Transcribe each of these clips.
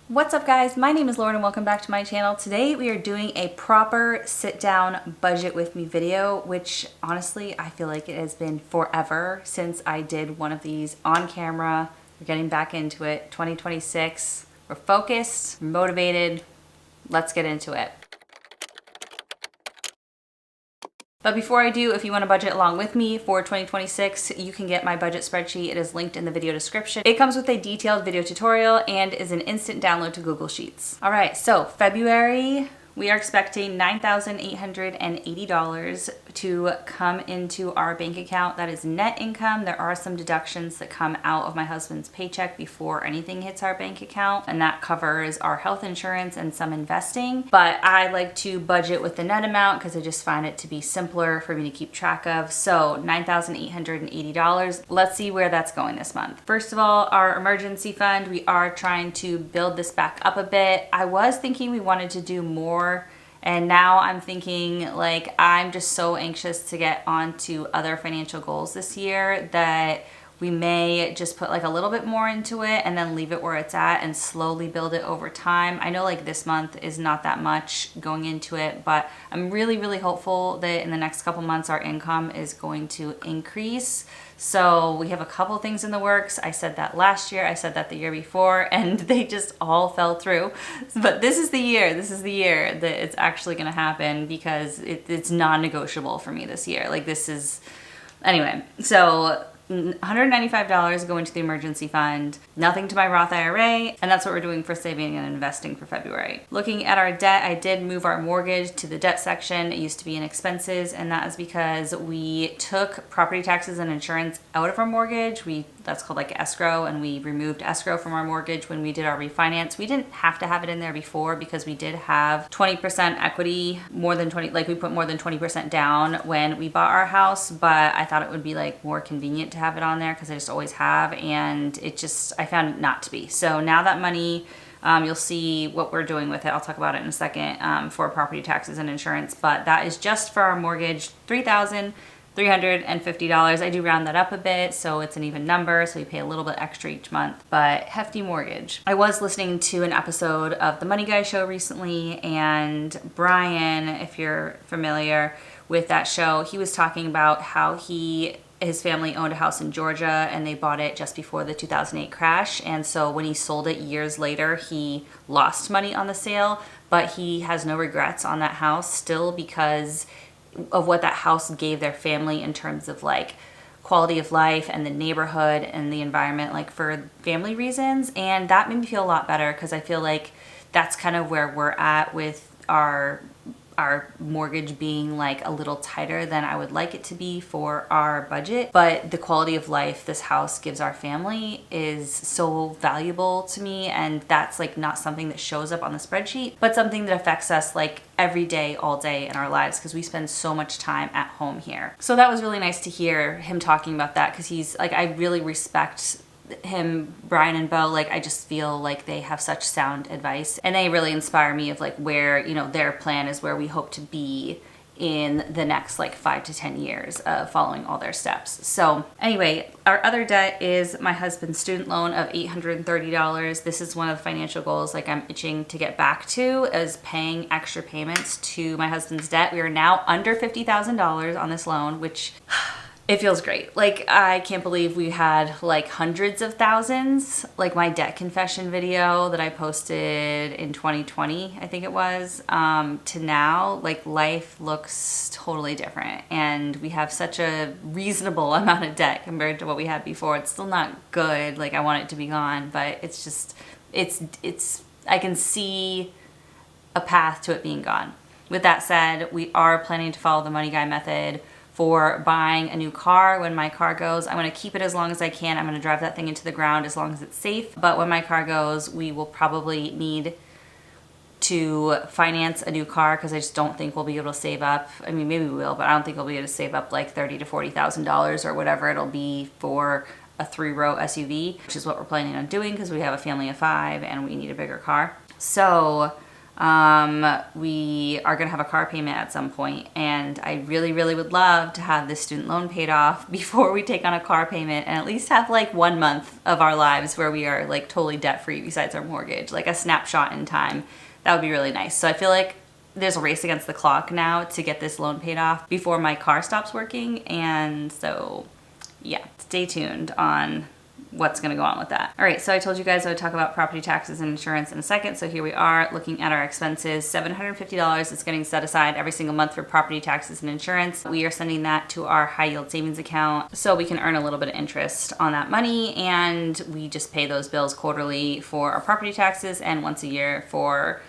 What's up guys, my name is Lauren and welcome back to my channel. Today we are doing a proper sit down budget with me video, which honestly I feel like it has been forever since I did one of these on camera. We're getting back into it. 2026, we're focused, we're motivated, let's get into it. But before I do, if you want to budget along with me for 2026, you can get my budget spreadsheet. It is linked in the video description. It comes with a detailed video tutorial and is an instant download to Google Sheets. All right, so February, we are expecting $9,880 to come into our bank account. That is net income. There are some deductions that come out of my husband's paycheck before anything hits our bank account, and that covers our health insurance and some investing. But I like to budget with the net amount because I just find it to be simpler for me to keep track of. So $9,880. Let's see where that's going this month. First of all, our emergency fund, we are trying to build this back up a bit. I was thinking we wanted to do more, and now I'm thinking like I'm just so anxious to get onto other financial goals this year that we may just put like a little bit more into it and then leave it where it's at and slowly build it over time. I know like this month is not that much going into it, but I'm really hopeful that in the next couple months our income is going to increase. So we have a couple things in the works. I said that last year, I said that the year before, and they just all fell through. But this is the year that it's actually gonna happen because it's non-negotiable for me this year. Like this is, anyway, so $195 going to the emergency fund, nothing to my Roth IRA, and that's what we're doing for saving and investing for February. Looking at our debt, I did move our mortgage to the debt section. It used to be in expenses, and that is because we took property taxes and insurance out of our mortgage. That's called like escrow, and we removed escrow from our mortgage when we did our refinance. We didn't have to have it in there before because we did have 20% equity, more than 20, like we put more than 20% down when we bought our house, but I thought it would be like more convenient to have it on there because I just always have, and I found it not to be. So now that money, you'll see what we're doing with it. I'll talk about it in a second for property taxes and insurance, but that is just for our mortgage, $3,350. I do round that up a bit so it's an even number, so we pay a little bit extra each month, but hefty mortgage. I was listening to an episode of the Money Guy show recently, and Brian, if you're familiar with that show, he was talking about how his family owned a house in Georgia and they bought it just before the 2008 crash. And so when he sold it years later, he lost money on the sale, but he has no regrets on that house still because of what that house gave their family in terms of like quality of life and the neighborhood and the environment, like for family reasons. And that made me feel a lot better because I feel like that's kind of where we're at with our mortgage being like a little tighter than I would like it to be for our budget. But the quality of life this house gives our family is so valuable to me, and that's like not something that shows up on the spreadsheet, but something that affects us like every day, all day in our lives because we spend so much time at home here. So that was really nice to hear him talking about that because he's like, I really respect him, Brian and Bo. Like I just feel like they have such sound advice and they really inspire me of like where, you know, their plan is where we hope to be in the next like 5 to 10 years of following all their steps. So anyway, our other debt is my husband's student loan of $830. This is one of the financial goals like I'm itching to get back to, is paying extra payments to my husband's debt. We are now under $50,000 on this loan, which it feels great. Like I can't believe we had like hundreds of thousands, like my debt confession video that I posted in 2020, I think it was, to now, like life looks totally different. And we have such a reasonable amount of debt compared to what we had before. It's still not good. Like I want it to be gone, but it's just, I can see a path to it being gone. With that said, we are planning to follow the Money Guy method for buying a new car. When my car goes, I'm gonna keep it as long as I can. I'm gonna drive that thing into the ground as long as it's safe. But when my car goes, we will probably need to finance a new car because I just don't think we'll be able to save up. I mean, maybe we will, but I don't think we'll be able to save up like $30,000 to $40,000 or whatever it'll be for a 3-row SUV, which is what we're planning on doing because we have a family of 5 and we need a bigger car. So We are going to have a car payment at some point, and I really, really would love to have this student loan paid off before we take on a car payment, and at least have like 1 month of our lives where we are like totally debt free besides our mortgage, like a snapshot in time. That would be really nice. So I feel like there's a race against the clock now to get this loan paid off before my car stops working. And so yeah, stay tuned on what's going to go on with that. All right, so I told you guys I would talk about property taxes and insurance in a second. So here we are looking at our expenses. $750 is getting set aside every single month for property taxes and insurance. We are sending that to our high yield savings account so we can earn a little bit of interest on that money, and we just pay those bills quarterly for our property taxes and once a year for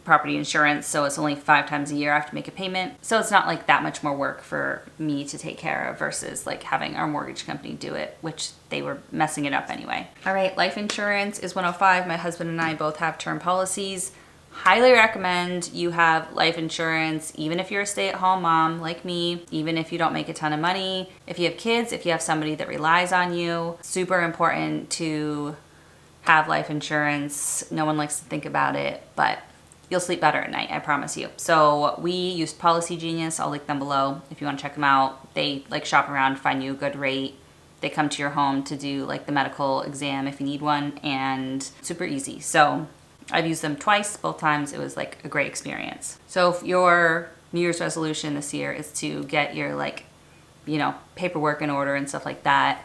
property insurance. So it's only 5 times a year I have to make a payment. So it's not like that much more work for me to take care of versus like having our mortgage company do it, which they were messing it up anyway. All right, life insurance is $105. My husband and I both have term policies. Highly recommend you have life insurance, even if you're a stay-at-home mom like me, even if you don't make a ton of money. If you have kids, if you have somebody that relies on you, super important to have life insurance. No one likes to think about it, but you'll sleep better at night, I promise you. So we used Policy Genius. I'll link them below if you want to check them out. They like shop around, find you a good rate. They come to your home to do like the medical exam if you need one, and super easy. So I've used them twice. Both times it was like a great experience. So if your New Year's resolution this year is to get your like, you know, paperwork in order and stuff like that,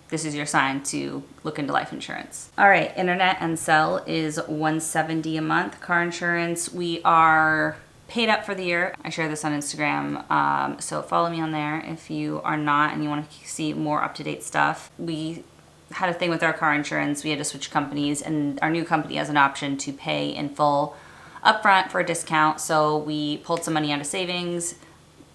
this is your sign to look into life insurance. All right, internet and cell is $170 a month. Car insurance, we are paid up for the year. I share this on Instagram, so follow me on there if you are not and you want to see more up-to-date stuff. We had a thing with our car insurance. We had to switch companies, and our new company has an option to pay in full upfront for a discount. So we pulled some money out of savings,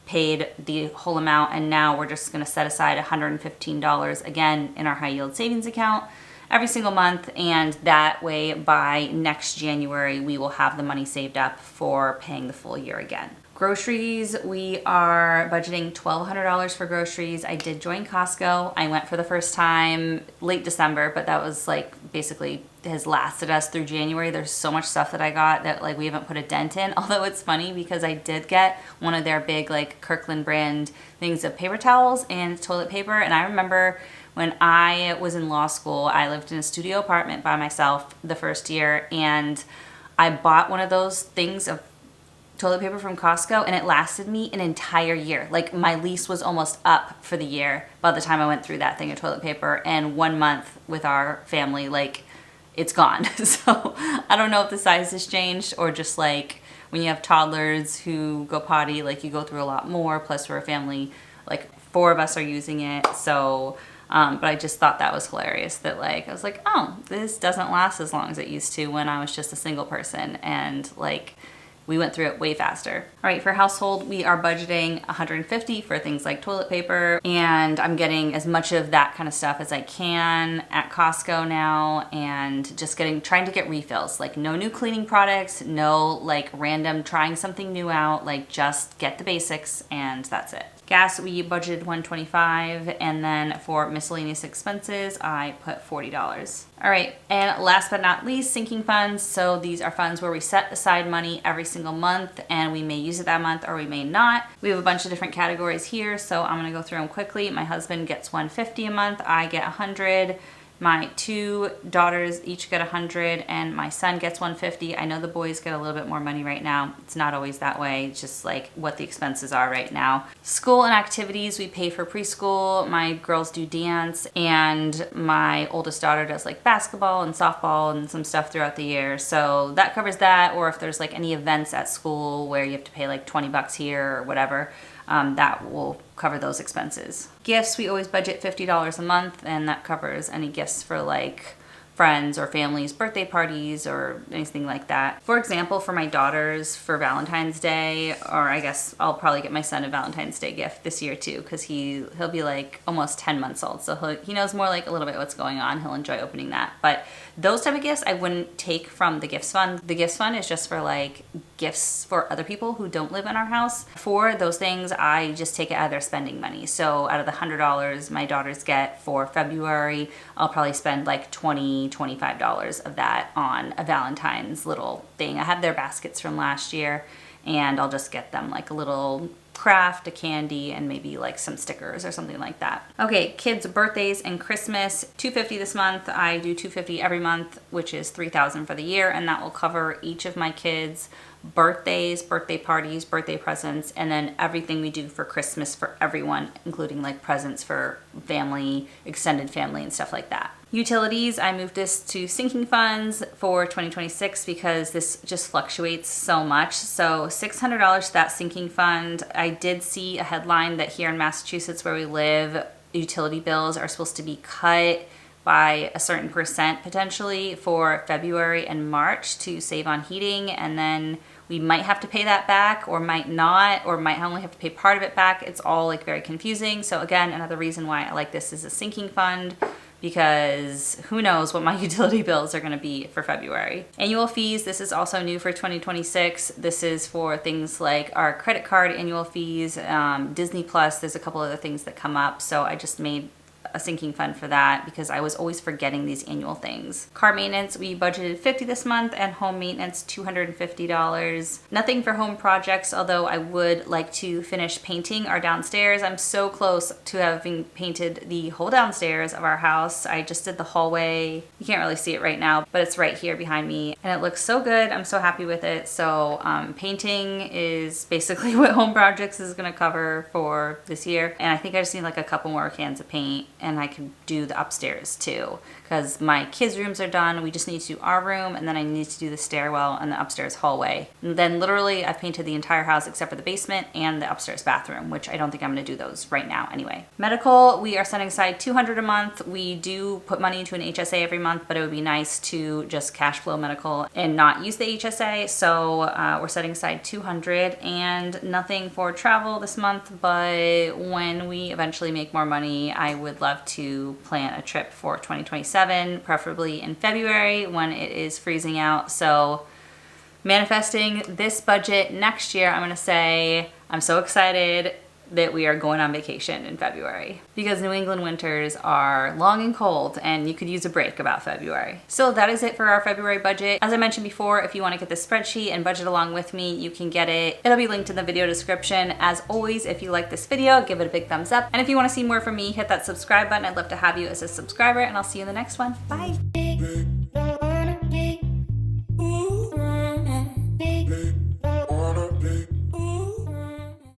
paid the whole amount, and now we're just going to set aside $115 again in our high yield savings account every single month, and that way by next January we will have the money saved up for paying the full year again. Groceries, we are budgeting $1,200 for groceries. I did join Costco. I went for the first time late December, but that was like basically has lasted us through January. There's so much stuff that I got that like we haven't put a dent in. Although it's funny because I did get one of their big like Kirkland brand things of paper towels and toilet paper. And I remember when I was in law school, I lived in a studio apartment by myself the first year, and I bought one of those things of toilet paper from Costco, and it lasted me an entire year. Like my lease was almost up for the year by the time I went through that thing of toilet paper, and 1 month with our family, like it's gone. So I don't know if the size has changed or just like when you have toddlers who go potty, like you go through a lot more, plus we're a family, like 4 of us are using it. So but I just thought that was hilarious that like I was like, oh, this doesn't last as long as it used to when I was just a single person, and like we went through it way faster. All right, for household, we are budgeting $150 for things like toilet paper, and I'm getting as much of that kind of stuff as I can at Costco now, and just trying to get refills. Like no new cleaning products, no like random trying something new out, like just get the basics and that's it. Gas, we budgeted $125, and then for miscellaneous expenses, I put $40. All right, and last but not least, sinking funds. So these are funds where we set aside money every single month, and we may use it that month or we may not. We have a bunch of different categories here, so I'm gonna go through them quickly. My husband gets $150 a month, I get $100. My 2 daughters each get $100, and my son gets $150. I know the boys get a little bit more money right now. It's not always that way. It's just like what the expenses are right now. School and activities, we pay for preschool. My girls do dance, and my oldest daughter does like basketball and softball and some stuff throughout the year. So that covers that, or if there's like any events at school where you have to pay like 20 bucks here or whatever, that will cover those expenses. Gifts, we always budget $50 a month, and that covers any gifts for like friends or family's birthday parties or anything like that. For example, for my daughters for Valentine's Day, or I guess I'll probably get my son a Valentine's Day gift this year too, because he'll be like almost 10 months old, so he knows more like a little bit what's going on. He'll enjoy opening that. But those type of gifts I wouldn't take from the gifts fund. The gifts fund is just for like gifts for other people who don't live in our house. For those things, I just take it out of their spending money. So out of the $100 my daughters get for February, I'll probably spend like $20, $25 of that on a Valentine's little thing. I have their baskets from last year, and I'll just get them like a little craft, a candy, and maybe like some stickers or something like that. Okay, kids' birthdays and Christmas, $250 this month. I do $250 every month, which is $3,000 for the year, and that will cover each of my kids' birthdays, birthday parties, birthday presents, and then everything we do for Christmas for everyone, including like presents for family, extended family, and stuff like that. Utilities, I moved this to sinking funds for 2026 because this just fluctuates so much. So $600 to that sinking fund. I did see a headline that here in Massachusetts where we live, utility bills are supposed to be cut by a certain percent potentially for February and March to save on heating, and then we might have to pay that back or might not, or might only have to pay part of it back. It's all like very confusing. So again, another reason why I like this as a sinking fund, because who knows what my utility bills are going to be for February. Annual fees, this is also new for 2026. This is for things like our credit card annual fees, Disney Plus, there's a couple other things that come up. So I just made a sinking fund for that because I was always forgetting these annual things. Car maintenance, we budgeted $50 this month, and home maintenance $250. Nothing for home projects, although I would like to finish painting our downstairs. I'm so close to having painted the whole downstairs of our house. I just did the hallway. You can't really see it right now, but it's right here behind me, and it looks so good. I'm so happy with it. So painting is basically what home projects is going to cover for this year, and I think I just need like a couple more cans of paint, and I can do the upstairs too, because my kids' rooms are done. We just need to do our room, and then I need to do the stairwell and the upstairs hallway. And then literally I've painted the entire house except for the basement and the upstairs bathroom, which I don't think I'm gonna do those right now anyway. Medical, we are setting aside $200 a month. We do put money into an HSA every month, but it would be nice to just cash flow medical and not use the HSA. So we're setting aside $200, and nothing for travel this month, but when we eventually make more money, I would love to plan a trip for 2027, preferably in February when it is freezing out. So manifesting this budget next year, I'm gonna say I'm so excited that we are going on vacation in February, because New England winters are long and cold and you could use a break about February. So that is it for our February budget. As I mentioned before, if you want to get this spreadsheet and budget along with me, you can get it. It'll be linked in the video description. As always, if you like this video, give it a big thumbs up. And if you want to see more from me, hit that subscribe button. I'd love to have you as a subscriber, and I'll see you in the next one. Bye.